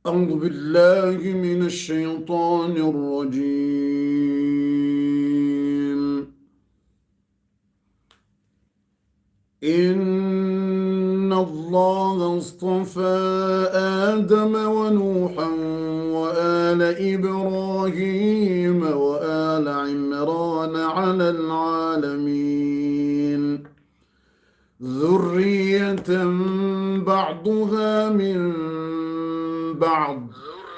أعوذ بالله من الشيطان الرجيم. إن الله اصطفى آدم ونوحا وآل إبراهيم وآل عمران على العالمين ذرية بعضها من بعض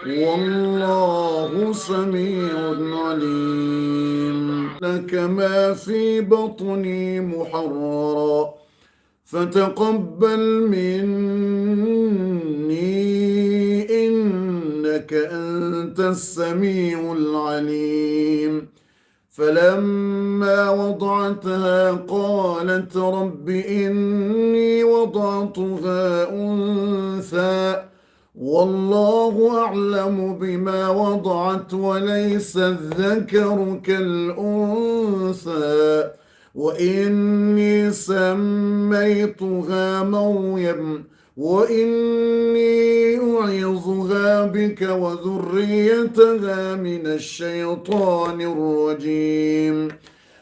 والله سميع عليم. لك ما في بطني محررا فتقبل مني إنك أنت السميع العليم. فلما وضعتها قالت رب إني وضعتها أنثى والله أعلم بما وضعت وليس الذكر كالأنثى وإني سميتها مريم وإني أعيذها بك وذريتها من الشيطان الرجيم.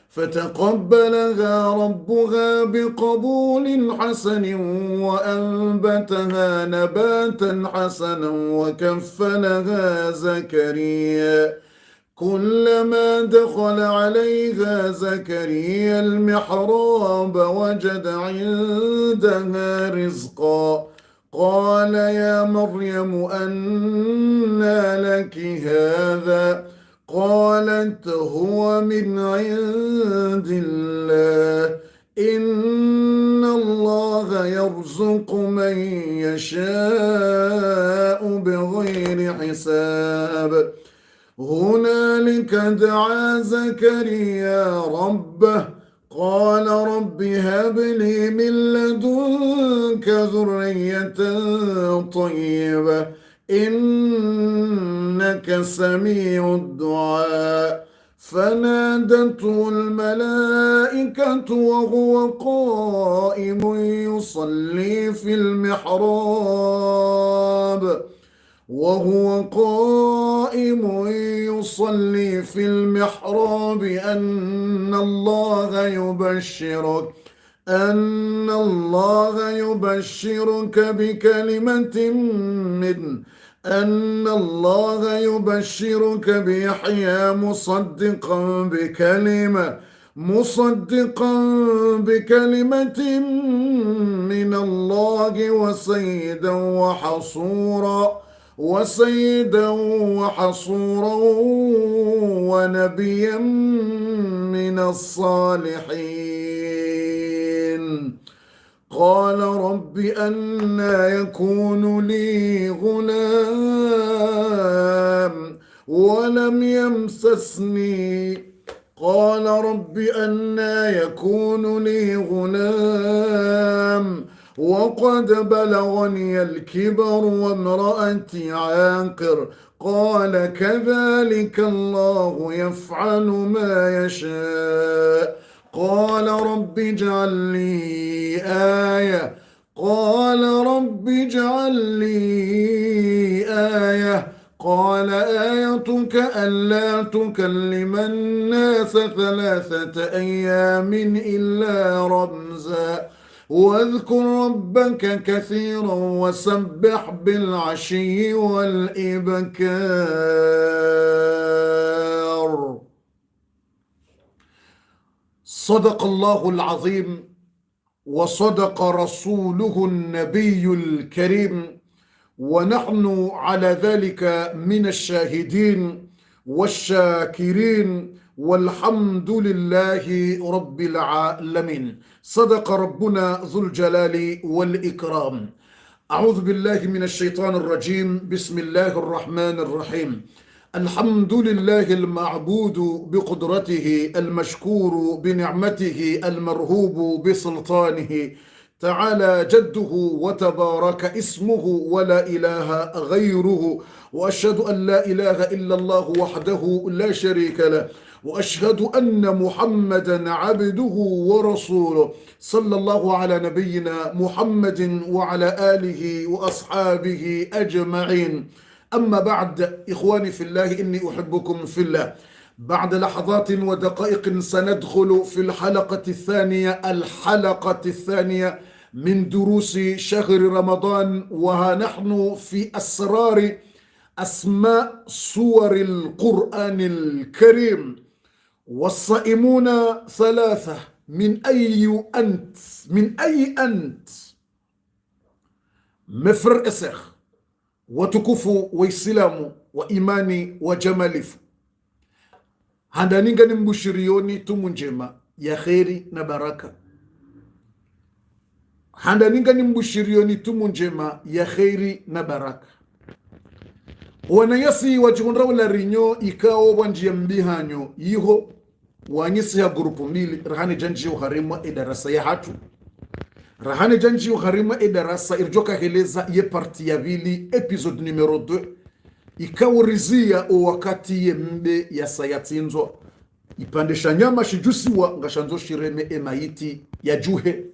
فتقبلها ربها بقبول حسن وأنبتها نباتا حسنا وكفلها زكريا. كلما دخل عليها زكريا المحراب وجد عندها رزقا قال يا مريم أنى لك هذا قالت هو من عند الله إن الله يرزق من يشاء بغير حساب. هنالك دعا زكريا ربه قال رب هب لي من لدنك ذرية طيبة إنك سميع الدعاء. فنادته الملائكة وهو قائم يصلي في المحراب أن الله يبشرك بيحيى مصدقا بكلمة من الله وسيدا وحصورا ونبيا من الصالحين. قال رب أنى يكون لي غلام ولم يمسسني قال رب أنى يكون لي غلام وقد بلغني الكبر وامرأتي عاقر قال كذلك الله يفعل ما يشاء. قال رب اجعل لي آية قال آيتك ألا تكلم الناس 3 أيام إلا رمزا واذكر ربك كثيرا وسبح بالعشي والإبكار. صدق الله العظيم وصدق رسوله النبي الكريم ونحن على ذلك من الشاهدين والشاكرين والحمد لله رب العالمين. صدق ربنا ذو الجلال والإكرام. أعوذ بالله من الشيطان الرجيم. بسم الله الرحمن الرحيم. الحمد لله المعبود بقدرته المشكور بنعمته المرهوب بسلطانه تعالى جده وتبارك اسمه ولا إله غيره وأشهد أن لا إله إلا الله وحده لا شريك له وأشهد أن محمدا عبده ورسوله صلى الله على نبينا محمد وعلى آله وأصحابه أجمعين. أما بعد إخواني في الله إني أحبكم في الله. بعد لحظات ودقائق سندخل في الحلقة الثانية من دروس شهر رمضان، وها نحن في أسرار أسماء سور القرآن الكريم. والصائمون ثلاثة، من أي أنت مفر أسخ وتكفو وإسلام وإيماني وجمالف. Handaninga ni mbushirioni tumu njema ya kheri na baraka. Handaninga ni mbushirioni tumu njema ya kheri na baraka. Wanayasi wajihundra wala rinyo ikao wanjia mbihanyo iho wanyisi ya grupu mbili. Rahani janji uharimwa darasa ya hatu. Rahani janji uharimwa darasa irjoka heleza ye parti ya vili episode numero 2. Ikaurizia o wakati ye mbe ya sayatinzwa ipandesha nyama shijusiwa ngashanzo shireme emaiti ya juhe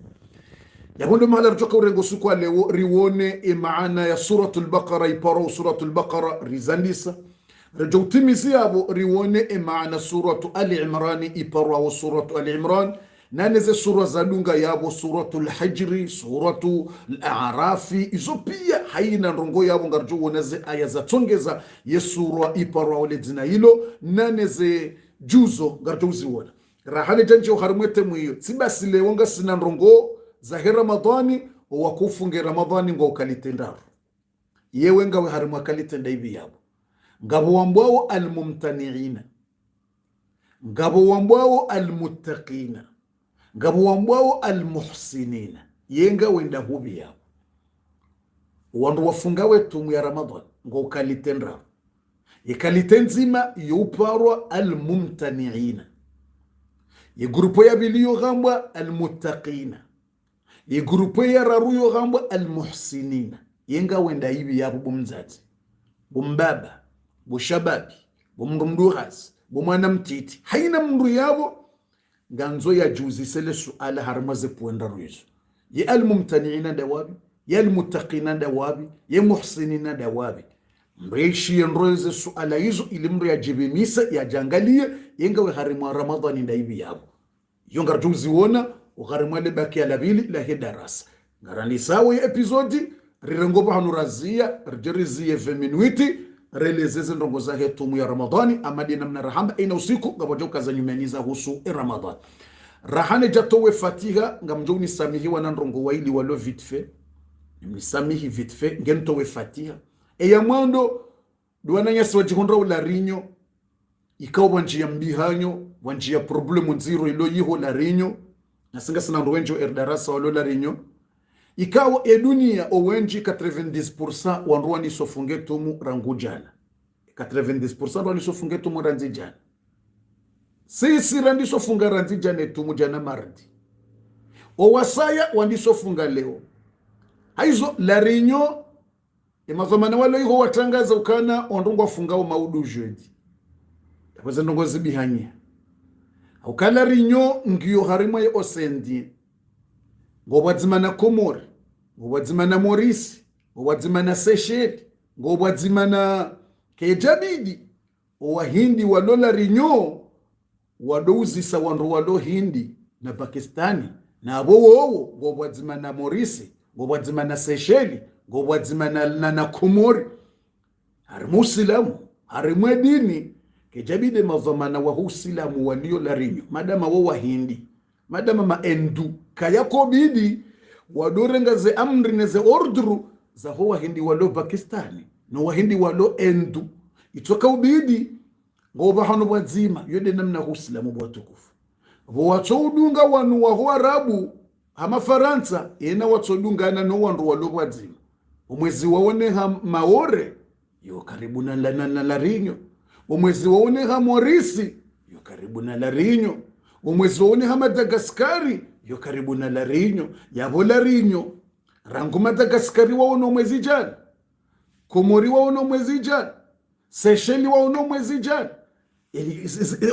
yabondo mahala rjoka urengo sukwa leo riwone maana ya suratul baqara iparo suratul baqara rizandisa rjo utimisi yabo riwone maana suratu ali imrani iparo suratu ali imran naneze sura zadunga yabo suratul hajri suratu al-a'rafi izo pia haina ndongo yabo ngarjo woneze aya za tongeza yesura iparo wale dina hilo naneze juzo ngarjo uziwona rahane janje uharimwete mwiyo sibasi lewonga sina ndongo za ramadhani wakufunge ramadhani ngo ukalitendaro yewe ngawe harimwa kalitenda hivi yabo ngabo wambwao almumtaniina, ngabo wambwao almuttaqina, ngabo wambwao almuhsinina, yenga wenda hubi yabo wandu wafunga wetu mu ya ramadhani ngo ukalitendaro yekalitenzima yuparwa almumtaniina, yegrupo ya biliyo gambwa almuttaqina, yegrupo ya raruyo gambwa almuhsinina, yenga wenda hivi yabo bumzati bumbaba bushababi bumndumduhasi bumwana mtiti haina mndu yabo nganzo ya juzi sele suala harmaze puenda ruizo ye almumtaniina dawabi ye almuttaqina dawabi ye muhsinina dawabi mreishi yenroze suala hizo ili mndu ya jibimisa ya jangalie yenga we harimwa ramadhani ndaibi yabo yonga juzi wona uharimwa le baki ala bili la hidarasa ngarani sawa ya episodi rirengoba hanurazia rjerizie 20 minuti relezeze ndongo za hetumu ya ramadhani amadi namna rahamba ina usiku ngabojoka za nyumeniza husu ramadhani rahane jatowe fatiha ngamjoni samihiwa na ndongo waili walo vitfe nimsamihi vitfe ngentowe fatiha ya mwando duwana nyasi wajihondra ula rinyo ikao wanjia mbihanyo wanjia problemu nziro ilo yiho la rinyo nasinga sina ndowenjo erdarasa walo la rinyo ikawa edunia owenji 90% wanruwa ni sofunge tumu rangu jana 90% wanruwa ni sofunge tumu ranzi jana sisi randi sofunga ranzi jana tumu jana mardi owasaya wandi sofunga leo haizo la rinyo imazomana walo iho watangaza ukana ondungu wafungao maudu jeudi yakweza ndongo zibihanya ukala rinyo ngiyo harima ya osendi ngobwadzimana Komori, ngobwadzimana Morisi, ngobwadzimana Seychelles, ngobwadzimana Kejabidi, wahindi walola rinyo wadouzisa wandu walo hindi na Pakistani na abowo ngobwadzimana Morisi, ngobwadzimana Seychelles, ngobwadzimana na Komori. Harimu Usilamu, harimu dini Kejabidi mazamana wa Usilamu walio la rinyo madama wo wahindi madama maendu kayako bidi wadorenga ze amri ne ze ordru za ho wahindi walo Pakistani no wahindi walo endu itoka ubidi ngoba hano wazima yode namna Uislamu bwatukufu bo watodunga wanu wa ho Arabu ama Faransa ena watodungana no wandu walo wazima umwezi waone ha Maore yo karibu na la rinyo umwezi waone ha Morisi yo karibu na la rinyo umwezi waone ha Madagaskari yo karibu na la rinyo yabo la rinyo rangu Madagaskari waono mwezi jana Komori waono mwezi jana Seychelles waono mwezi jana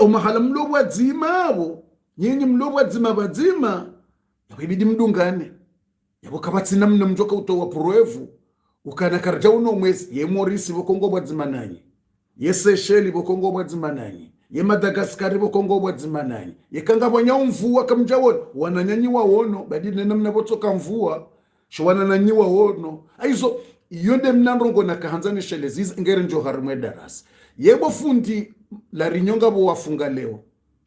omahala mlobo wazima abo nyenye mlobo wazima bazima yabidi mdungane yabo kabatsina mna mjoka utowa proevu ukana karja uno mwezi ye Maurice bokongo bwadzimananye ye Seychelles bokongo bwadzimananye ye Madagascar bokongo bwadzimananye ye kanga bonya mvua kamjawona wananyanyiwa wono badine namna botoka mvua shwana nanyiwa wono aizo yonde mnandrongo nakahanzane sheleziza ngere njo harimwe darasa yebo fundi la rinyonga bo wafunga leo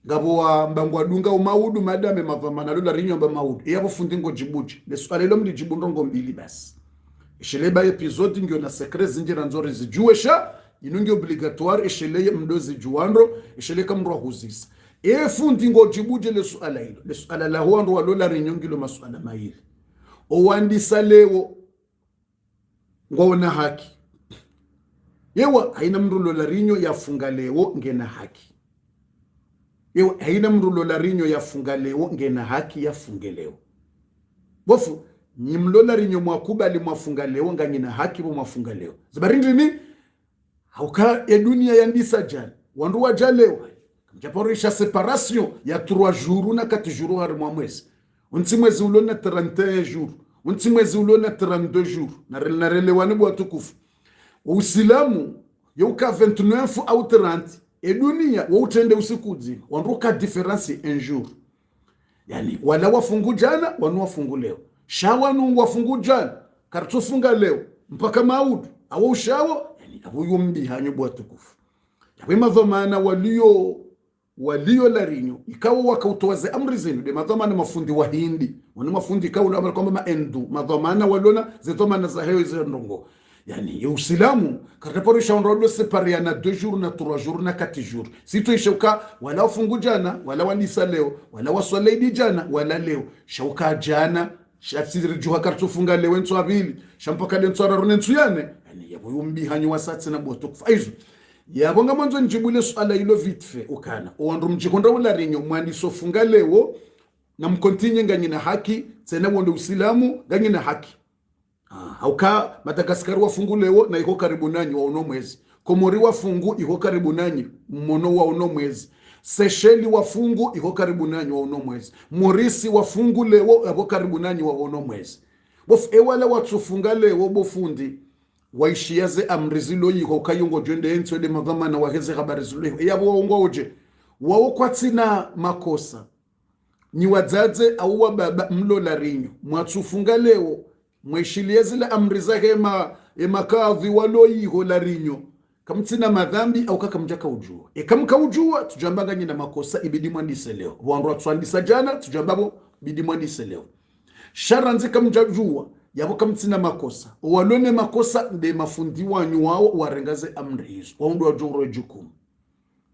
ngabo wa mbangwa dunga umaudu madame mavamana lo la rinyonga maudu yebo fundi ngo jibuji leswale lo mli jibundrongo mbili basi sheleba episode ngyo na secret zinjira nzori zijuesha inungi obligatoire eshele mdozi juandro eshele kamro huzisa fundi ngo jibuje leswala hilo leswala la huando wa lo la rinyongi lo maswala maili owandisa leo ngona haki yewa haina mrulo la rinyo yafunga leo ngena haki yewa haina mrulo la rinyo yafunga leo ngena haki yafunge leo bofu nyimlo la rinyo mwakubali mwafunga leo nganyina haki bo mwafunga leo zibarindi ni hauka ya dunia yandisa jana wandu waja leo mjaporisha separation ya 3 jours na 4 jours hari mwa mwezi unti mwezi ulona 31 jours unti mwezi ulona 32 jours na relewani bwa tukufu usilamu yoka 29 au 30 e dunia wautende usiku zima wanruka difference un jour yani wala wafungu jana wanu wafungu leo shawanu wafungu jana kartufunga leo mpaka maudu awo shawo yani abo yumbi hanyo bwa tukufu yawe madhamana walio la rinyo ikawa wakautowaze amri zenu de madhamana mafundi wa hindi wana mafundi kaula kwamba maendu madhamana walona zetomana za heyo zendongo yani usilamu kataporisha onrodo separiana 2 jours na 3 jours na 4 jours sito ishauka wala ufungu jana wala wanisa leo wala waswalaidi jana wala leo shauka jana shatsiri juha kartufunga leo ntso abili shampaka le ntso arone ntuyane yani yabo yumbi hanyu wasatse na boto kufaizo yabo ngamanzo njibule swala ilo vitfe ukana owandu mjikonda wala rinyo mwandi sofunga leo na mkontinye nganyina haki tsena wondo usilamu nganyina haki hauka Madagascar wafungu leo na iko karibu nanyi wa uno mwezi Komori wafungu iko karibu nanyi mmono wa uno mwezi Seychelles wafungu iko karibu nanyi wa uno mwezi Maurice wafungu leo iko karibu nanyi wa uno mwezi bof ewala watufunga leo bofundi waishiaze amrizilo yiko kayungo jende enswede madhamana waheze habari zilo yabo waongoje wao kwatina makosa ni wadzaze au wababa mlo la rinyo mwatufunga leo mweshilia zile amri zake makadhi waloyiho la rinyo kamtsina madhambi au kakamjaka ujua kamka ujua tujambanga nyina makosa ibidi mwandise leo wandu twandisa jana tujambabo bidi mwandise leo sharanze kamjajua yabo kamtsina makosa walone makosa de mafundi wanyu wao warengaze amri hizo wandu wajuro jukumu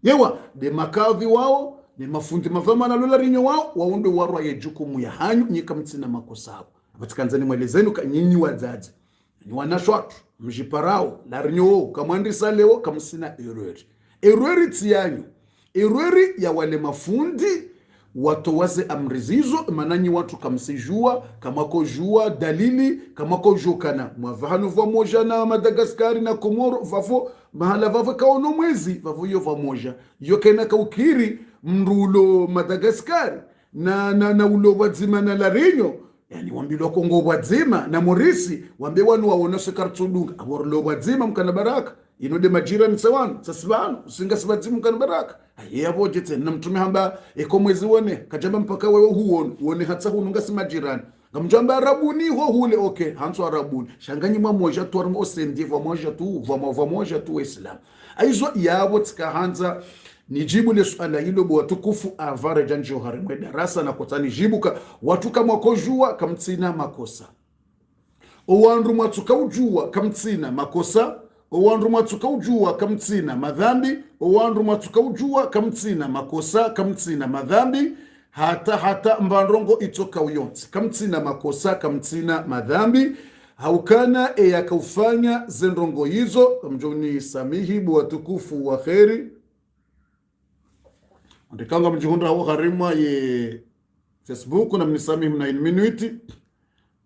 yewa de makadhi wao de mafundi mavama lola rinyo wao wandu warwa ye jukumu ya hanyu nyikamtsina makosa hapo Vatikanzani mwelezenu nyinyi wazazi ni wanashwatu mjiparao la rinyo kamwandisa leo kamsina errori tiyanyu errori ya wale mafundi watowaze amrizizo mananyi watu kamsijua kamako jua dalili kamako jukana mwavahanu vwa moja na Madagascar na Komoro vavo mahala vavo kaono mwezi vavo yo vwa moja yokena kaukiri mrulo Madagascar na ulo wadzima na la rinyo yani wambilo Kongo wadzima na Maurice wambe wanu waona sekartudunga aborlo wadzima mkana baraka inode majira msewanu sasibanu usinga sibadzima mkana baraka yabo jete na mtume hamba ekomwezi wone kajamba mpaka wewe huone hata hununga simajirani ngamjamba arabuni ho hule okay hanso arabuni shanganyi mmoja tu armo osendiva moja tu vamo moja tu Islam aizo yabo tikahanza nijibu le swala hilo bo watukufu avare janjo harimwe darasa na kotani jibuka watu kama kojua kamtsina makosa owandu mwatuka ujua kamtsina makosa owandu mwatuka ujua kamtsina madhambi owandu mwatuka ujua kamtsina makosa kamtsina madhambi hata mbandrongo itoka uyonzi kamtsina makosa kamtsina madhambi haukana yakaufanya zendrongo hizo mjoni samihi bo watukufu wa kheri ndikanga mjihunda wa harima ye Facebook na mnisamihi mna in minute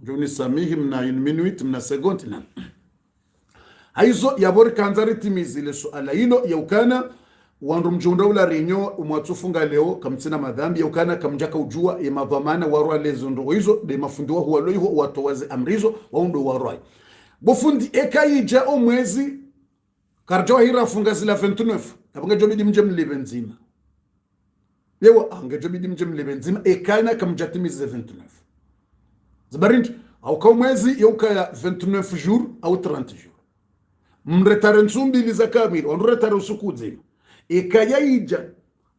mjoni samihi mna in minute mna segondi na haizo yabori kanzari timizile suala hilo yaukana wandu mjihunda ula rinyo umwatufunga leo kamtsina madhambi yaukana kamjaka ujua ya madhamana warwa lezo ndo hizo de mafundiwa huwa loiho watowaze amrizo waundo warwa bofundi ekaija o mwezi karjoa hira funga zila 29 abanga jobidi mje mlibe nzima yewa angejobidi mje mlibe nzima ekaina kamjatimize 29 zabarinti au kwa mwezi yoka ya 29 jours au 30 jours mretare nsumbili za kamili wanduretare usuku nzima ekayaija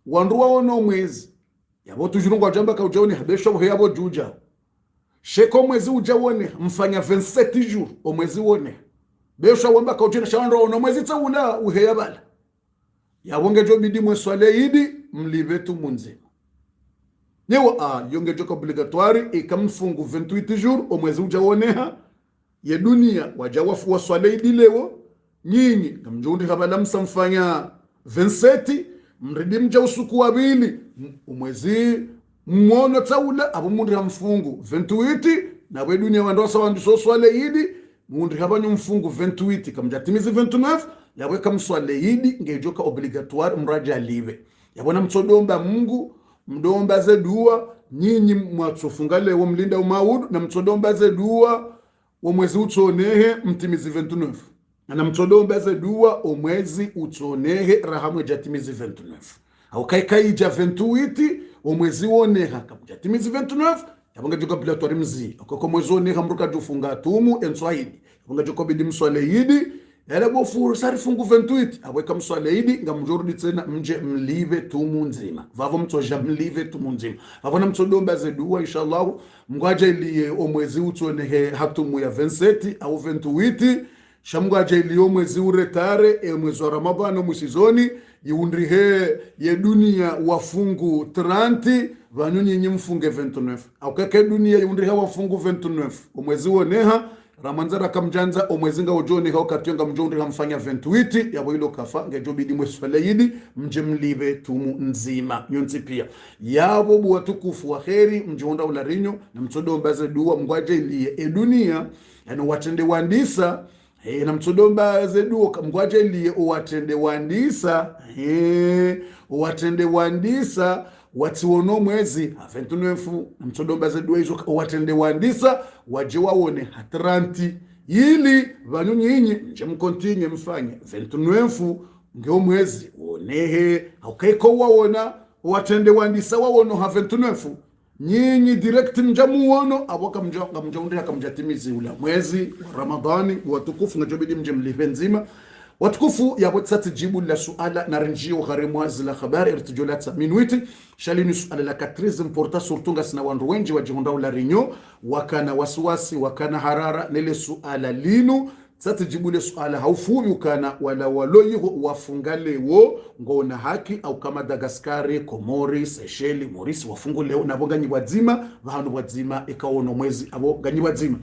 wandu waona mwezi yabo tujurungwa jamba ka ujaone habesho ho yabo juja sheko mwezi ujawone mfanya 27 jours o mwezi wone besho wamba ka ujena shawando ono mwezi tsaula uheya bala yabonge jobidi mweswale idi mlibetu munzima yewa yonge joka obligatoire ikamfungu 28 jours o mwezi ujawoneha ye dunia wajawafu waswale idi lewo nyinyi kamjundi habala msamfanya 27 mridi mja usuku wabili umwezi mwono taula abo mundi hamfungu 28 na we dunia wandosa wandu so swale idi mundi habanyu mfungu 28 kamjatimizi 29 yawe kamswale idi ngejoka obligatoire mraja libe yabona mtsodomba Mungu mdomba ze dua nyinyi mwatsofunga lewo mlinda umaudu na mtsodomba ze dua wa mwezi utsonehe mtimizi 29 na mtsodomba ze dua o mwezi utsonehe rahamwe jatimizi 29 au kaikaija 28 o mwezi woneha kamjatimizi 29 yabonga joka obligatoire mzi akoko mwezi woneha mruka jufunga tumu enswaidi yabonga joka bidi mswale idi yale bofu sari fungu 28 aweka mswale idi ngamjorudi tena mje mlive tumu nzima vavo mtoja mlive tumu nzima vavo na mtodomba zedua inshallah mgwaje iliye o mwezi utsonehe hatumu ya 27 au 28 shamgwaje iliye o mwezi uretare mwezi wa Ramadhani musizoni yiundrihe ye dunia wafungu 30 vanyunyi nyimfunge 29 au kake dunia yiundrihe wafungu 29 o mwezi woneha ramanzara kamjanza omwezinga ujoni hao kationga mjondi hamfanya 28 yabo ilo kafa ngejobidi mweswale yidi mje mlibe tumu nzima nyonzi pia yabo buwatukufu wa kheri mjonda ularinyo na mtodomba ze dua mgwaje iliye dunia yani watende wandisa na mtodomba ze dua mgwaje iliye watende wandisa watende wandisa watiwono mwezi 29 mtodomba ze dua hizo watende wandisa waje waone hatranti ili vanyunyinyi nje mkontinye mfanye 29 ngeo mwezi wonehe aukaiko waona watende wandisa waono ha 29 nyinyi direct mjamu wono aboka mjaunde akamjatimizi ula mwezi Ramadhani watukufu ngajobidi mje mlipe nzima watukufu ya botsati jibu la suala na rinjio gharimwa zila khabari irtijolata minuiti shalini suala la katriz importa surtunga sina wandu wenji wajihunda ula rinyo wakana wasiwasi wakana harara nile suala linu tsati jibu le suala haufubi ukana wala waloyiho wafungalewo ngona haki au kama Dagaskari, Komori, Seychelles, Maurice wafungu leo nabo ganyi wadzima vandu wadzima ikawono mwezi abo ganyi wadzima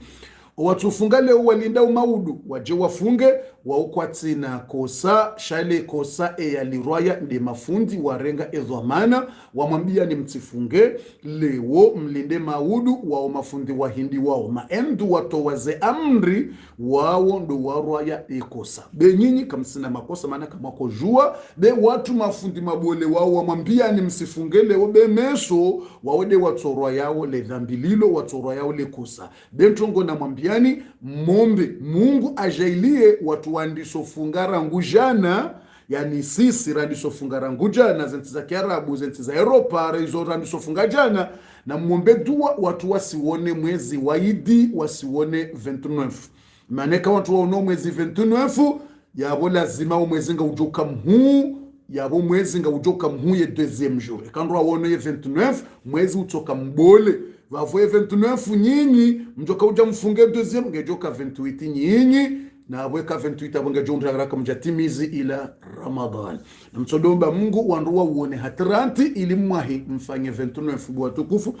watufunga leo walinda umaudu waje wafunge waukwatsina kosa shale kosa ya lirwaya ndi mafundi warenga ezwamana wamwambia ni mtifunge leo mlinde maudu wao mafundi wahindi wao maendu watowaze amri wao ndo warwaya ikosa be nyinyi kamsina makosa maana kama kojua be watu mafundi mabole wao wamwambia ni msifunge leo be meso wawede watorwa yao le dhambililo watorwa yao le kosa be ntongo na mwambia yani mombe Mungu ajailie watu wandiso fungara ngujana yani sisi randiso fungara ngujana zenti za Kiarabu zenti za Europa rezo randiso fungajana na mombe dua watu wasione mwezi waidi wasione 29 maneka watu waono mwezi 29 yabo lazima mwezi nga ujoka mhu yabo mwezi nga ujoka mhu ye deuxième jour ekandro waone ye 29 mwezi utoka mbole vavoe 29 nyinyi mjoka uja mfunge deuxième ngejoka 28 nyinyi na weka 28 abonge jonda raka mjatimizi ila Ramadhan na mtodomba Mungu wanduwa uone hatranti ili mwahi mfanye 29 bwa tukufu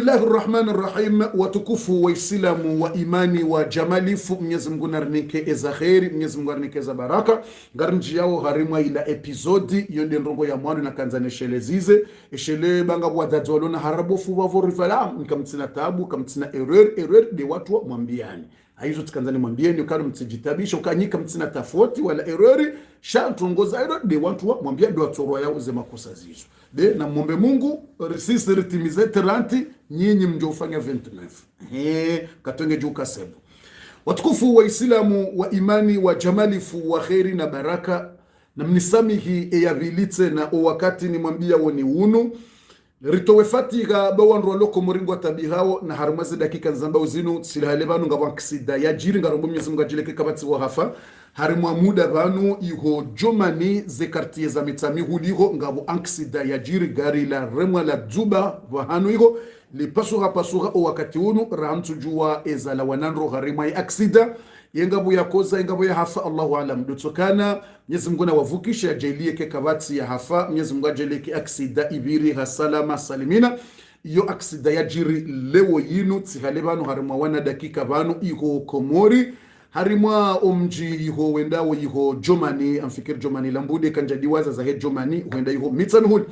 Bismillahirrahmanirrahim watukufu wa islamu wa imani wa jamalifu Mwenyezi Mungu narnike eza khairi Mwenyezi Mungu narnike eza baraka ngarinji yao harimwa ila episodi yonde ndongo ya mwanu na kanzane shelezize eshele banga wadadu walona harabofu wavorivala nikamtsina tabu kamtsina erreur de watu wa mwambiani aizo tikanzani mwambieni ukano mtsijitabisha ukanyika mtsina tafoti wala erreur shantongoza erreur de watu wa mwambiani do atoro yao ze makosa zizo de na mwombe Mungu resisi ritimize 30 nyinyi mjofanya 29 katenge juka sebo Watukufu wa Islamu wa imani wa jamalifu wa kheri na baraka na mnisamihi eyabilite na o wakati ni mwambia woni unu ritowe fatiga bawanro loko muringo tabihao na harumazi dakika nzamba uzinu silahale banu nga waksida ya jiri nga rombo Mwenyezi Mungu ajileke kabati wa hafa harimwa muda banu iho jomani ze kartie za mitami huliho nga bu anksida ya jiri gari la remwa la dzuba wa hanu iho li pasuha o wakati unu rahamtu juwa ezala wananro harimwa ya aksida yengabu ya koza yengabu ya hafa Allahu alam dutokana Mwenyezi Mungu na wavukisha ajalie ke kabati ya hafa Mwenyezi Mungu ajalie ke aksida ibiri hasalama salimina iyo aksida ya jiri leo yinu tihale banu harimwa wana dakika banu iho Komori harimwa omji iho wendawo iho Jomani amfikir Jomani lambude kanjadiwaza za he Jomani wenda iho mitanhul.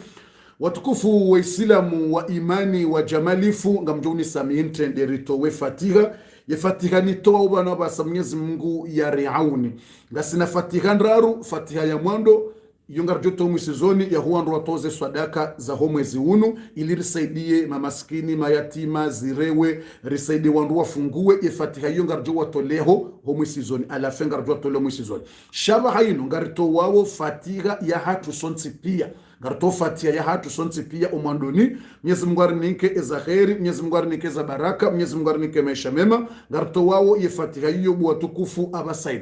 Watukufu wa Islamu wa imani wa jamalifu ngamjoni samihinte nderito we fatiha ye fatiha ni toa ubana basa Mwenyezi Mungu ya riauni ngasina fatiha ndraru fatiha ya mwando yungar joto mwisizoni ya huandu watoze swadaka za homwezi unu ili risaidie mamaskini mayatima zirewe risaidie wandu wafungue ye fatiha yungar jo watoleho homwisizoni alafe ngar jo watoleho mwisizoni shaba haino ngarito wawo fatiha ya hatu sonsi pia ngarto fatiha ya hatu sonsi pia umandoni Mwenyezi Mungu arinike eza kheri Mwenyezi Mungu arinike eza baraka Mwenyezi Mungu arinike maisha mema ngarto wawo ye fatiha hiyo buwatukufu abasaid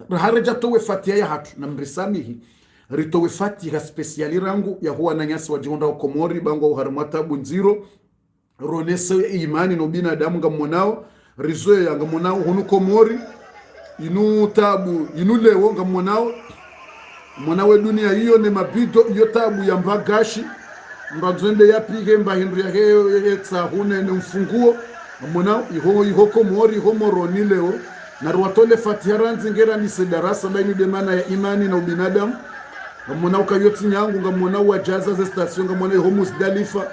hareja towe fatiha ya hatu na mrisamihi ritowe fatiha speciali rangu ya huwa na nyasi wajihonda Komori bango uharimata bunziro ronese imani no binadamu ngamonao rizoe ya ngamonao hunu Komori inu tabu inu lewo ngamonao mwanawe dunia hiyo ne mabido iyo tabu ya mbagashi mbazwende ya pige mbahindu ya heyo hune ne mfunguo mwanao iho Komori iho moroni leo na ruwatole fatiha ranzi ngera ni sedarasa baini demana ya imani na ubinadamu ngamona ukayoti nyangu ngamona wajaza za station ngamona iho Muzdalifa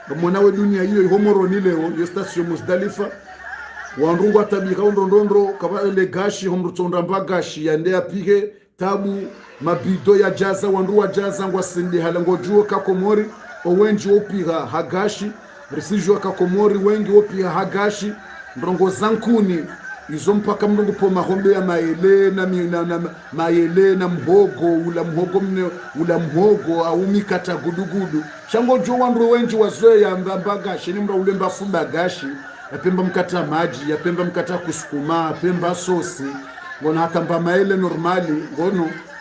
ngamona we dunia hiyo iho moroni leo yo station Muzdalifa wanrungu atabika ndondondro kabale gashi homrutonda mbagashi yande apige tabu mabido ya jaza wandu wa jaza ngwa sindi halango juo ka Komori owenji opiga hagashi risijua ka Komori wengi opiga hagashi ndongo zankuni izo mpaka mnungu po mahombe ya maele na maele na mhogo ula mhogo au mikata gudugudu chango jo wandu wenji wazoe ya mbagashi ni mra ule mbafumba gashi yapemba mkata maji yapemba mkata kusukuma yapemba sosi ngono hata mba maele normali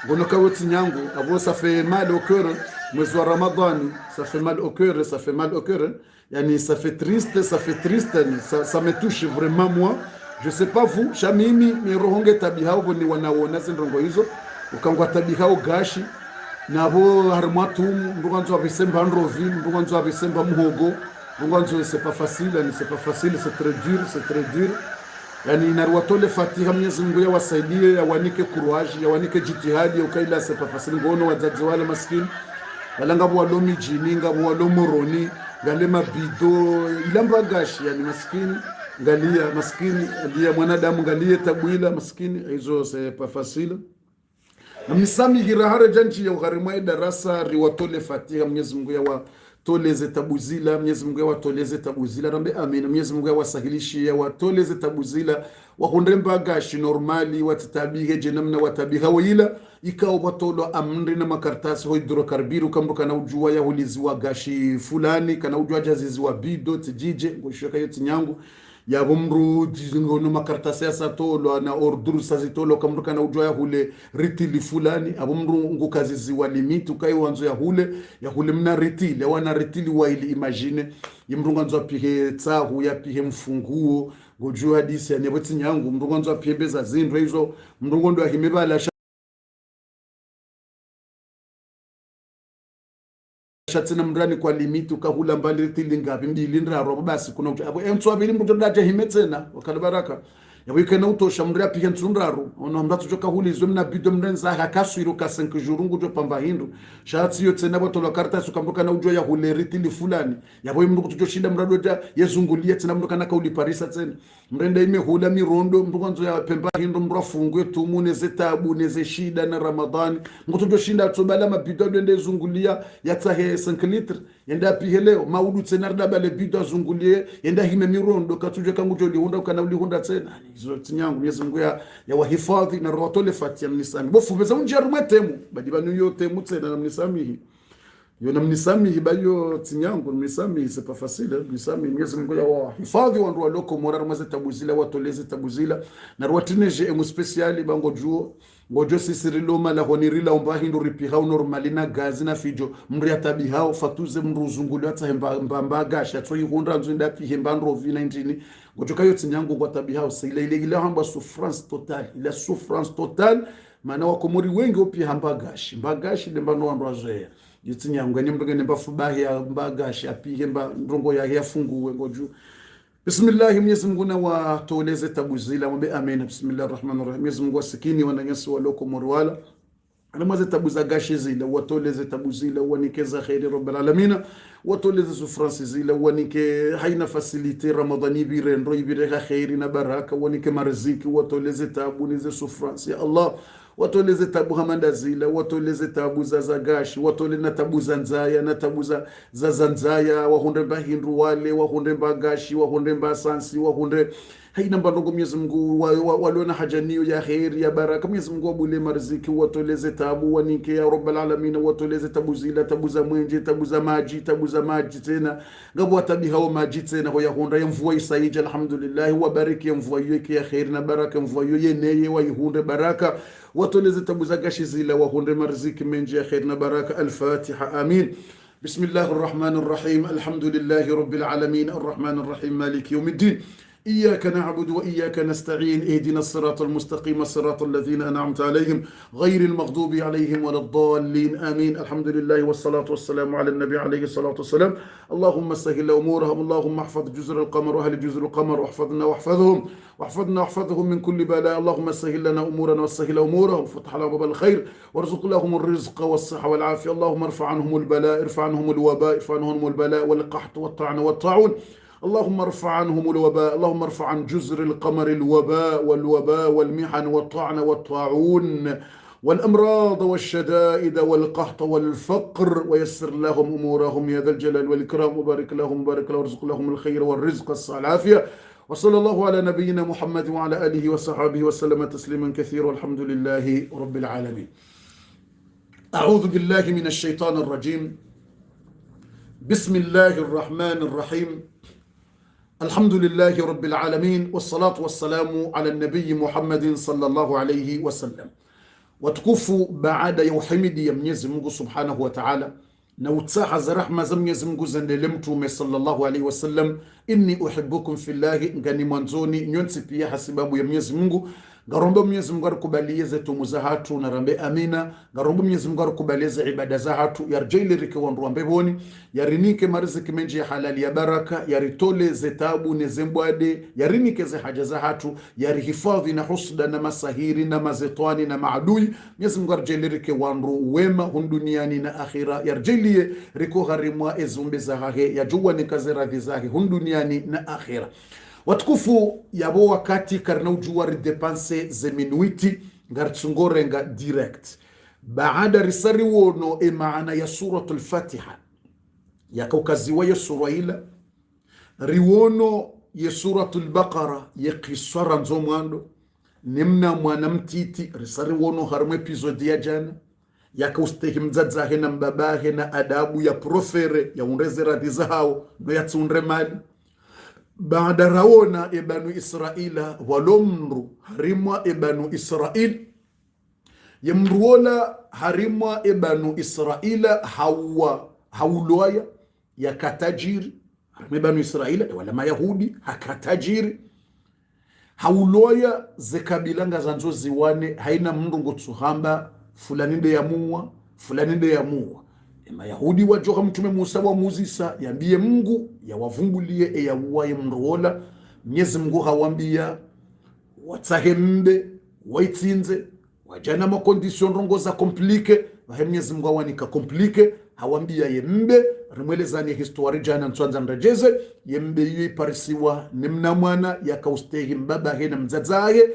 ngono kawoti nyangu abo ça fait mal au cœur mwezi wa Ramadhani ça fait mal au cœur yani ça fait triste ça me touche vraiment moi je sais pas vous shamimi mirohonge tabihao ni wanaona zindongo hizo ukangwa tabihao gashi nabo harimwatu ndunganzo abisemba ndroville ndunganzo abisemba muhogo ndunganzo c'est pas facile c'est très dur yani naruwatole fatiha Mwenyezi Mungu ya wasaidie ya wanike kuruaji ya wanike jitihadi ukaila sepa fasili ngono wazazi wale maskini walanga bwalomi jini ngabo walomoroni ngale mabido ilamba gashi yani maskini ngalia maskini alia mwanadamu ngalie tabuila maskini hizo sepa fasili na mnisami hirahare janchi ya ugharimwa darasa riwatole fatiha Mwenyezi Mungu ya toleze tabuzila Mwenyezi Mungu watoleze tabuzila rambe amin Mwenyezi Mungu wasahilishia watoleze tabuzila wahondemba gashi normali watatabihe jenamna watabiha wila ikao watolo amri na makartasi hidrokarbiru kambuka na ujua ya hulizi wa gashi fulani kana ujua jazizi wa bido tijije ngoshoka yoti nyangu ya bumru ngono makartasi ya satolo na orduru sazitolo kamruka na ujua ya hule ritili fulani abumru ngukazizi wa limitu kai wanzo ya hule mna ritili wana ritili wa ili imagine yimrunganzo apihe tsahu ya pihe mfunguo ngojua hadisi ya neboti nyangu mrunganzo apihe beza zindu hizo mrungondo ya himebala shatsina mrani kwa limitu kahula mbali ritili ngapi mbili ndraro basi kuna abo entso abili mbuto daje himetsena wakala baraka yabo ikena utosha mri apike ntsundaro ono mbatso joka hulizwe mna bido mrenza hakaswiro ka 5 jours ngujo pamba hindu shatsi yo tsena boto la karta sukambuka na ujo ya hule ritili fulani yabo mndu kutujo shinda mrado da yezungulia tsena mndu kana kauli parisa tsena mrenda ime hula mirondo mndu kwanzo ya pemba hindu mndu afungwe tumu neze tabu neze shida na Ramadhani mndu kutujo shinda tsobala mabido dende zungulia yatsahe 5 litre yenda pihe leo maudu tena rada le bidwa zungulie yenda hime mirondo katuje kangu joli hunda kana ulihunda tena hizo tinyangu Mwenyezi Mungu ya wahifadhi na rotole fatia mnisami bofu beza unjarume temu badibanu yo temu tena na mnisami yo na mnisami bayo tinyangu mnisami c'est pas facile mnisami Mwenyezi Mungu ya wahifadhi wandu waloko morara maze tabuzila watoleze tabuzila na rwatineje emu speciali bango juo ngojo sisirilo mala honirila umba hindu ripiha normalina gazi na fijo mri atabiha fatuze mruzungulu hata mbamba gasha to yihunda nzunda pihe mbandro v19 ngojo kayo tinyangu kwa tabiha usile ile hamba souffrance totale la souffrance totale maana wakomori wengi opi hamba gashi mbagashi le mbano wandu azoea yitinyangu ni mbenge mbafubahi ya mbagashi apihe mba ndrongo ya yafunguwe ngojo Bismillah Mwenyezi Mungu na watoleze tabuzila mwambe amen. Bismillahirrahmanirrahim. Mwenyezi Mungu wasikini wananyasi waloko morwala anamaze tabuza gashi zile watoleze tabuzila wanikeza khairi rabbil alamin watoleze sufransi zile wanike haina facility ramadhani birendo ibire khairi na baraka wanike marziki watoleze tabu nize sufransi ya Allah watoleze tabu hamanda zile watoleze tabu za gashi watole na tabu za nzaya na tabu za zanzaya wahunde bahindu wale wahunde bagashi wahunde basansi wahunde haina mbandongo Mwenyezi Mungu waliona haja niyo ya khairi ya baraka Mwenyezi Mungu wabule marziki watoleze tabu wanike ya rabbal alamin watoleze tabu zile tabu za mwenje tabu za maji tena ngabo watabi hao maji tena hoya hunda ya mvua isaija alhamdulillah wabariki mvua yake ya khairi na baraka mvua yeneye wayihunde baraka watoleze tabu za gashi zile wahunde marziki menje ya khairi na baraka al-Fatiha amin بسم الله الرحمن الرحيم الحمد لله رب العالمين الرحمن الرحيم مالك يوم الدين إياك نعبد وإياك نستعين اهدنا الصراط المستقيم الصراط الذين أنعمت عليهم غير المغضوب عليهم ولا الضالين آمين الحمد لله والصلاة والسلام على النبي عليه الصلاة والسلام اللهم سهل أمورهم اللهم احفظ جزر القمر وأهل جزر القمر واحفظنا واحفظهم من كل بلاء اللهم سهل لنا أمورنا وسهل أمورهم وفتح لهم باب الخير وارزق لهم الرزق والصحة والعافية اللهم ارفع عنهم البلاء ارفع عنهم الوباء ارفع عنهم البلاء والقحط والطعن والطاعون اللهم ارفع عنهم الوباء اللهم ارفع عن جزر القمر الوباء والمحن والطعن والطاعون والأمراض والشدائد والقحط والفقر ويسر لهم أمورهم يا ذا الجلال والإكرام وبارك لهم وارزق لهم الخير والرزق العافية وصلى الله على نبينا محمد وعلى آله وصحبه وسلم تسليما كثيرا والحمد لله رب العالمين أعوذ بالله من الشيطان الرجيم بسم الله الرحمن الرحيم الحمد لله رب العالمين والصلاة والسلام على النبي محمد صلى الله عليه وسلم وتكفوا بعد يوحمد يمنيز منه سبحانه وتعالى نوتساح زرحمة زمنيز منه زندلمتم صلى الله عليه وسلم إني أحبكم في الله غني منزوني نيونسي بيها حسباب يمنيز منه Garomba Mwenyezi Mungu akubalize tumuza hatu na rambe amina. Garomba Mwenyezi Mungu akubalize ibada za hatu yarjaili rike wandu mbeboni yarinike mariziki menji ya halali ya baraka yaritole zetabu nezembwade yarinike ze haja za hatu yarihifadhi na husda na masahiri na mazetwani na maadui. Mwenyezi Mungu arjaili rike wandu wema hunduniani na akhira yarjaili riko harimwa ezumbe za hahe yajuwa nikaze radhi zahe hunduniani na akhira. Watukufu yabo wakati karna ujuwa ridepanse zeminuiti ngartsungorenga direct. Baada risari wono maana ya suratul Fatiha. Yaka ukaziwa ya sura ila. Riwono ya suratul Baqara ya kiswara nzomwando. Nimna mwana mtiti risari wono harumu epizodi ya jana. Yaka ustehi mzadzahe na mbabahe na adabu ya profere ya unreze radhi zao no ya tsunre mali. Baada raona ibanu Israila walomru harimwa ibanu Israil yamruola harimwa ibanu Israila hauloya ya katajiri harimwa ibanu Israila wala mayahudi hakatajiri hauloya zekabilanga zanzo ziwane haina mndu ngotsuhamba fulaninde ya muwa Mayahudi wajoha mtume Musa wa Muzisa yambie Mungu ya wavungulie ya uwaye mrola Mwenyezi Mungu hawambia watahembe waitsinze wajana makondisyon rongo za komplike wahe Mwenyezi Mungu hawanika komplike hawambia yembe rimwelezani histori jana ntwanza nrejeze yembe yu parisiwa nimna mwana yaka ustehi mbaba hena mzazaye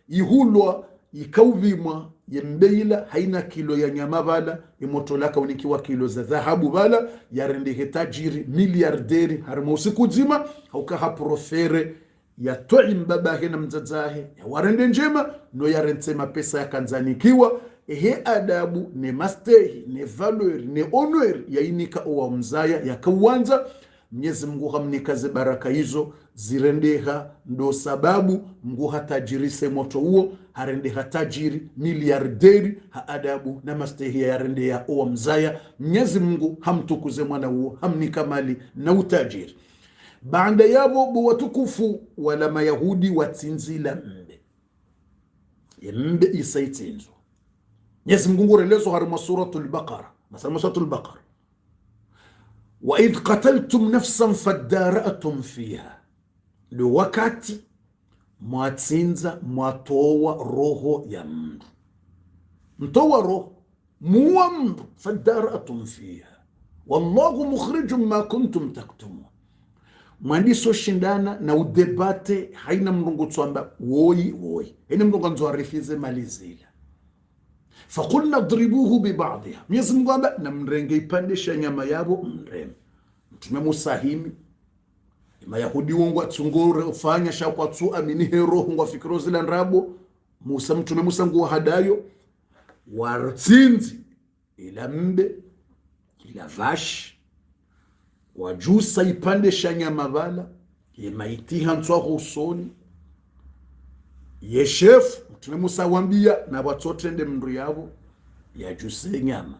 ihulwa ikauvimwa yembeila haina kilo ya nyama bala imotolaka unikiwa kilo za dhahabu bala yarendehe tajiri miliarderi harimo usiku zima haukaha profere ya toi mbabahe na mzazahe ya warende njema no yarensema pesa yakanzanikiwa ehe adabu ne mastehi ne valeur ne honor ya inika owa mzaya ya kawanza Mwenyezi Mungu hamnikaze baraka hizo zirendeha ndo sababu Mungu hatajirise moto huo harendeha tajiri miliarderi ha adabu na mastehia yarendeha owa mzaya Mwenyezi Mungu hamtukuze mwana huo hamnika mali na utajiri. Baada yabo bu watukufu wala mayahudi watsinzila mbe isaitsinzo Mwenyezi Mungu relezo harima suratul Baqara masala suratul Baqara وَإِذْ قَتَلْتُمْ نَفْسًا فَادَّارَأْتُمْ فِيهَا ndo wakati mwatsinza mwatowa roho ya mndu mtowa roho muwa mndu فَادَّارَأْتُمْ فِيهَا وَاللَّهُ مُخْرِجٌ مَا كُنْتُمْ تَكْتُمُونَ mwandiso shindana na udebate haina mndungu tswamba woi haina mndungu nzwarifize malizila فقلنا اضربوه ببعضها Mwenyezi Mungu amba na mrenge ipandisha nyama yabo mreme mtume musahimi mayahudi wongo atsungore ufanya shakwa tsu amini hero ngo fikiro zila nrabo Musa mtume Musa ngo hadayo wartsinzi ila mbe ila vashi wajusa ipandisha nyama bala yemaitiha nswa usoni yeshefu Mtume Musa wambia na watotende mndu yabo ya juse nyama.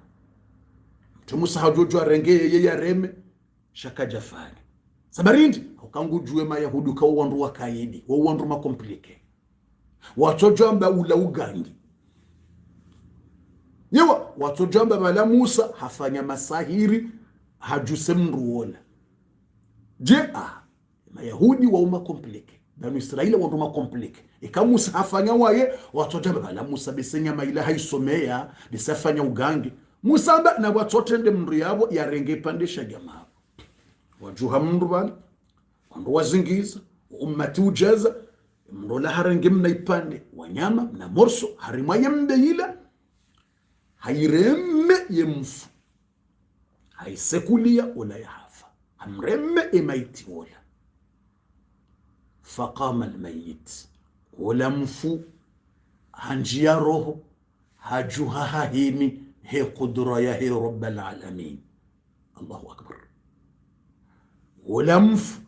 Mtume Musa hajojo arengeye ye yareme shaka jafani. Sabarindi ukangujue mayahudu kwa wandu wakaidi, wandu makomplike. Watojo amba ula ugangi. Yewa watojo amba bala Musa hafanya masahiri hajuse mndu wala. Mayahudi wa uma komplike. Banu Israeli wandu makomplike. Ika Musa hafanya waye watoto bala Musa besenya maila haisomea bisafanya ugangi Musa amba na watotende mndu yabo yarenge pandisha jamaa wajuha mndu bala wandu wazingiza ummati ujaza mndu la harenge mna ipande wanyama na morso harimwa yembe ila hairemme yemfu haisekulia wala yahafa amremme emaiti wala faqama almayit wala mfu hanjia roho hajuha hahini he kudura ya he rabbal alamin Allahu akbar wala mfu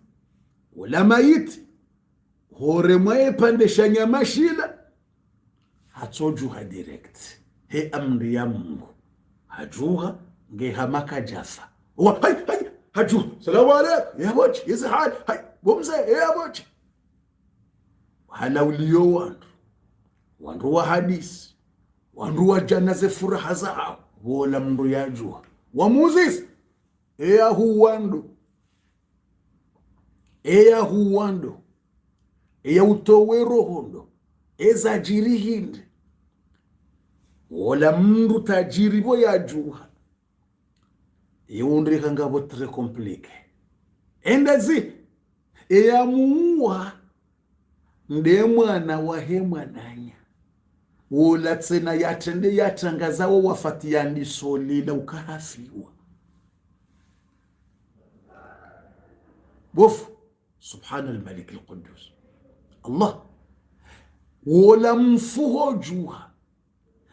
wala mayit hore mwae pandesha nyama shila hatojuha direct he amri ya Mungu hajuha ngehamaka jafa hai hajuha salamu alaykum ya bochi hizi hali hai bomze ya bochi hala ulio wandu wa hadisi wandu wa janaze furaha zao wala mndu yajua wa Moses hu wando utowero hondo ezajiri hindi wala mndu tajiri bo yajua undri kangabo tre komplike endazi muwa nde mwana wa mwananya wula tsena yatende yatangaza wo wafati yandisolila ukahafiwa bofu subhanal malik al qudus Allah wula mfuho juha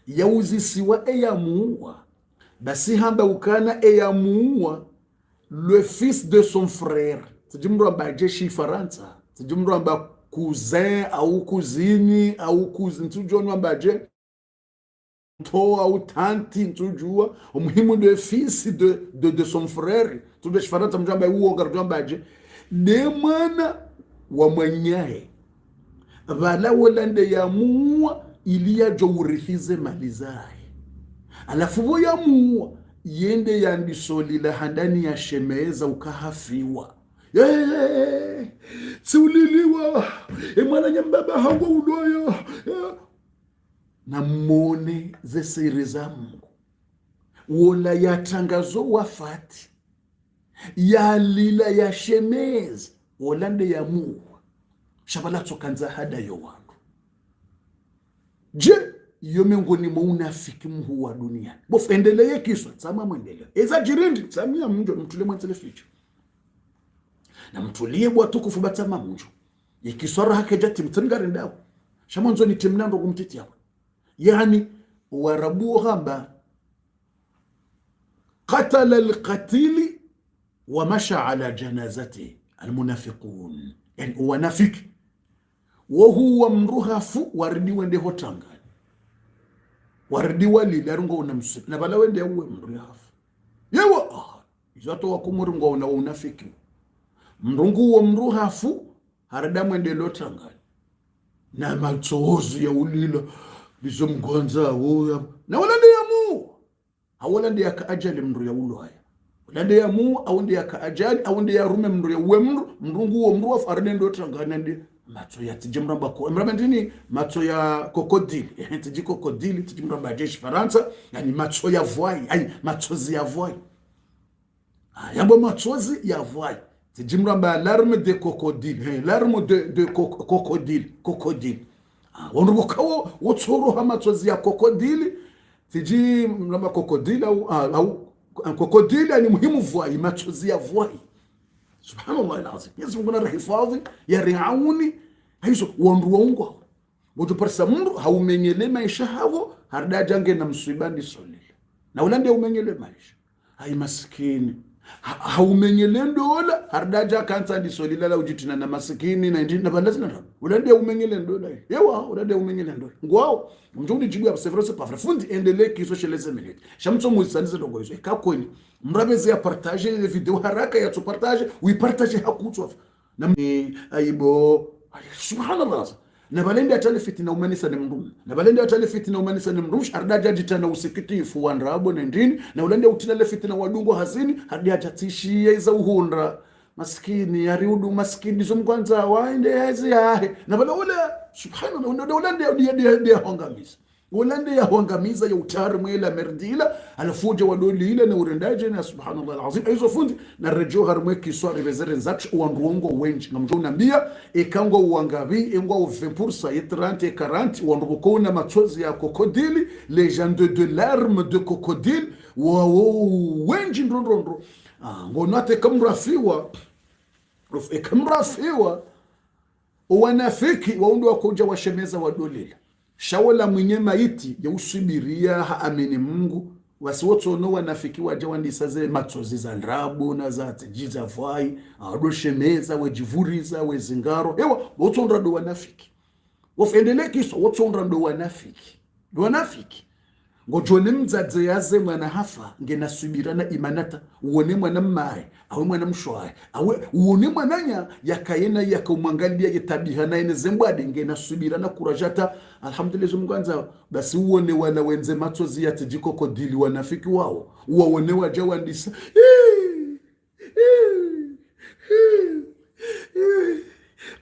yauzisiwa eyamuwa basi hamba ukana eyamuwa le fils de son frère tujumru amba jeshi Faransa tujumru amba cousin au cousine au cousin tujonu ambaje to au tanti tujua umuhimu de fils de son frère tudesh Faransa mjamba uo gardo ambaje de mwana wa mwenyae vala wolande ya muwa ilia jo urithize mali zake alafu bo ya muwa yende yandisolila handani ya shemeza ukahafiwa siuliliwa mwana nyambaba hango udoyo na mone ze siri za Mungu wola yatangazo wafati ya lila ya shemeza wolande ya Mungu shabala tokanza hada yo wangu Je, iyo miongoni mwa unafiki mhu wa dunia bofu endeleye kiswa tsama mwendeleo eza jirindi tsamia mjo mtule mwenzele ficho na mtulie bwa tukufu batama mjo ikiswara hake jati mtengari ndao shamonzo ni timnando kumtiti hapo yani warabu hamba qatala alqatili wa masha ala janazati almunafiqun yani wanafiki wa huwa mruhafu waridi wende hotanga waridi wali larungo unamsu na bala wende uwe mruhafu yewa izato wakumurungo una unafiki mrungu wa mruhafu harada mwende lotanga na matsozi ya ulila bizo mgonza woya na wala ndi yamu hawala ndi yaka ajali mru ya ulo haya wala ndi yamu au ndi yaka ajali au ndi ya rume mru ya uwe mrungu wa mruhafu harada ndo tanga ndi matso ya tijimramba ko mramba ndini matso ya kokodili tiji kokodili tijimramba jeshi Faransa yani matso ya voi ai matsozi ya voi yambo matsozi ya voi tijimramba l'arme de crocodile l'arme de crocodile wonrugo kawo wotsoro ha matsozi ya crocodile tijimramba crocodile au crocodile ni muhimu voi matsozi ya voi subhanallah alazim yesu ngona rahifadhi ya riauni hizo wonruwa ungo boto parsa mundu haumenyele maisha hawo harda jange na msibandi solile na ulande umenyele maisha hai maskini haumenyele ndola harda ja kansa ndi solile la ujitina na maskini na ndina balazina ulande umenyele ndola yewa ulande umenyele ndola ngwao mjundi jibu ya severose pafra fundi endele kiso sheleze minute shamtso muisanize dogo hizo ikakweli mrabeze ya partage video haraka ya partage wi partage hakutwa na aibo subhanallah na balende atale fitina umanisa ni mrum na balende atale fitina umanisa ni mrum arda jajitana usikitifu wanrabo na ndini na ulende utinale fitina wadungo hazini hadi atatishia iza uhundra maskini yariudu maskini zomkwanza waende yazi yahe na bala wala subhanallah ulende dia hongamiza ulende ya hongamiza ya utari mwela merdila alafuja wadoli ile na urendaje na subhanallah alazim hizo fundi na rejo harmwe kiswari bezere nzach wanruongo wenji ngamjona mbia ekango uangabi engwa u 20% et 30 et 40 wanruko na machozi ya krokodili legende de larme de crocodile wenji ndrondo ngonate kamrafiwa wanafiki waundo wakuja washemeza wadolila shawala mwenye maiti ya usubiria haamini Mungu wasiwotono wanafiki waja wandisaze matsozi za ndrabu na za tijiza vai adoshemeza wejivuriza wezingaro ewa wotondra do wanafiki wofendele kiso wotondra do wanafiki ngojone mdzadze yaze mwana hafa ngena subirana imanata uone mwana mmae awe mwana mshwae awe uone mwananya yakayena yakamwangalia yetabiha na ene zembwade ngena subirana kurajata alhamdulillah zumganza basi uone wana wenze matsozi ya tijiko kodili wanafiki wao uone waje wandisa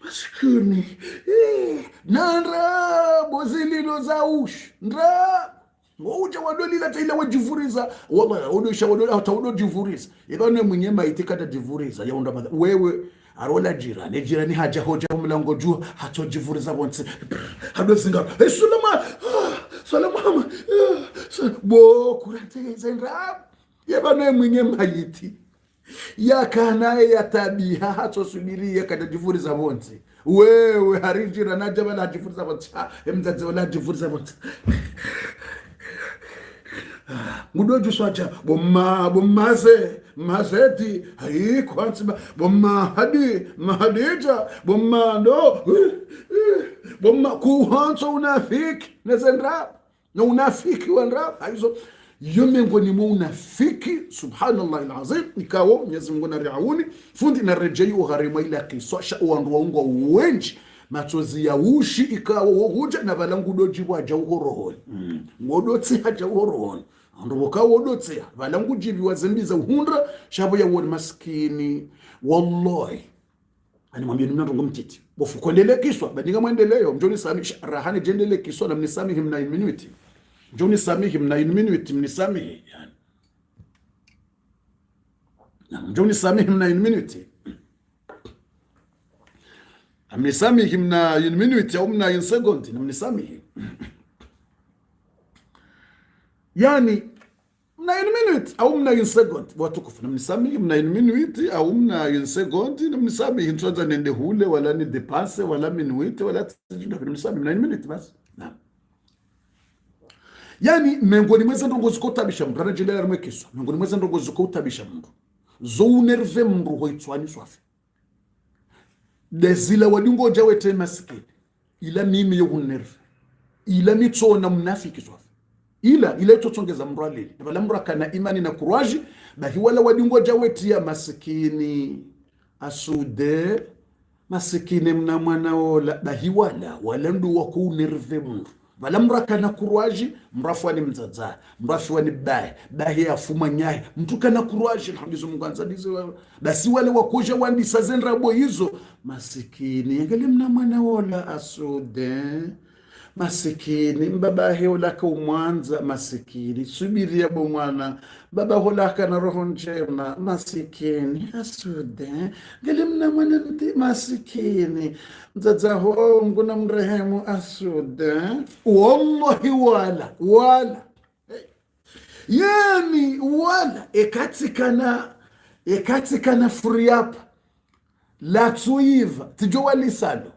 maskuni nara bozililo za ush ndra ngoja wadoli la taila wajivuriza wallahi odosha wadoli hata odojivuriza ibane mwenye maiti kata jivuriza yaunda wewe arola jirani haja hoja mlango juu hatojivuriza bonse hado singa salama bo kurante zenga yabane mwenye maiti yakana yatabiha hatosubiria kata jivuriza bonse wewe harijira na jabala jivuriza bonse mzazi wala jivuriza bonse mudoju swacha mazeti hai kwanza mahadija kuhanso unafiki nezendra na unafiki wandra hizo yomengoni mu unafiki subhanallah alazim ikawo Mwenyezi Mungu na riauni fundi na rejeyo harima ila kisosha wandu waungo wenji machozi ya ushi ikawo huja na balangu doji waja uhorohoni ngodotsi haja uhorohoni andoboka wodotsi balangu jibi wazembiza uhundra shabo ya won maskini wallahi ani mwambie ni mnango mtiti bofu kuendelea kiswa badinga muendeleo mjoni samisha rahani jendele kiswa na mnisamihi mna minuti mjoni samihi mna minuti mnisamihi yani na mjoni samihi mna minuti amnisamihi mna minuti au mna sekondi mnisamihi yani mna 1 minute au mna 1 second watukufu namnisami mna 1 minute au mna 1 second namnisami hintoza nende hule wala ni depense wala minute wala namnisami mna 1 minute basi na yani mengoni mweza ndongo ziko utabisha mndu anajendela rimwe kiswa mengoni mweza ndongo ziko utabisha mndu zo unerve mndu hoitswani swafi dezila wadingo jawete maskini ila mimi yo unerve ila mitona mnafiki swafi ila itotongeza mndu alili bala mndu kana imani na kuraji bahi wala wadingo jawete ya maskini asude maskini mna mwana ola bahi wala ndu waku unerve mndu wala mraka na kuruaji mrafu ni mzaza mrafu ni bahi afuma nyai mtu kana kuruaji alhamdulillah Mungu anzadize basi wale wakuja wandi sazenra bo hizo masikini angalia mna mwana wala asude masikini mbaba heola ka umwanza masikini subiria bo mwana baba hola kana roho njema masikini asude angalia mna mwana masikini mzaza ho nguna mrehemu asude wallahi wala yani wala ekatikana furiapa la tuiva tijowa lisalo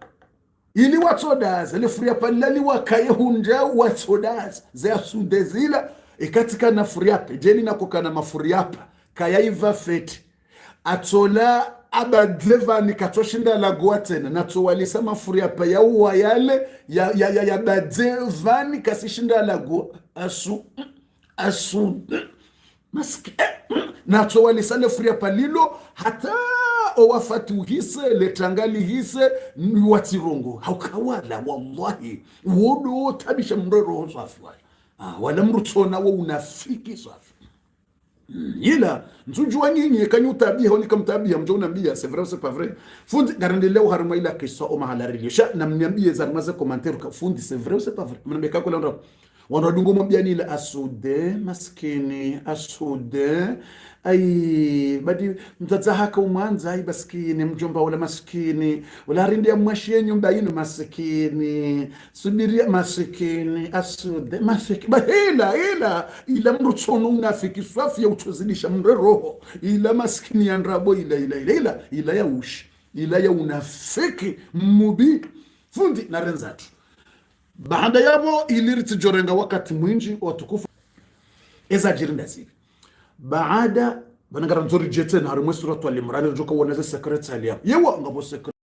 ili watodaza le furiapa lali wakaye hunja watodaza za sudezila ekatikana furiapa jeli nakokana mafuriapa kayaiva feti atola abadleva nikatoshinda la guatena natowalisa mafuriapa ya uwa yale ya badeva nikasishinda la gua asu maski natowalisa le furiapa lilo hata owafatu hise letangali hise watirongo haukawala wallahi wodo tabisha mrero swafi wala mrutona wa unafiki swafi ila nzujua nyinyi kanyu tabia honi kamtabia mjo unambia c'est vrai c'est pas vrai fundi garande leo haruma ila kisa o mahala rilisha na mniambie za maza commentaire ka fundi c'est vrai c'est pas vrai mnambeka kwa ndo wana dungo mwambia ni ila asude maskini asude ai badi mtaza haka umanza ai maskini mjomba wala maskini wala rinde mwashie nyumba yinu maskini subiria maskini asude maskini ila mrutsono unafiki swafi ya utozidisha mreroho ila maskini ya ndrabo ila ya ushi ila ya unafiki mubi fundi na renzatu baada yabo iliriti jorenga wakati mwinji watukufu eza jirinda zili baada banagara nzori jete na harimwe suratu al-Imran joka wanaza sekretari yewa ngabo sekretari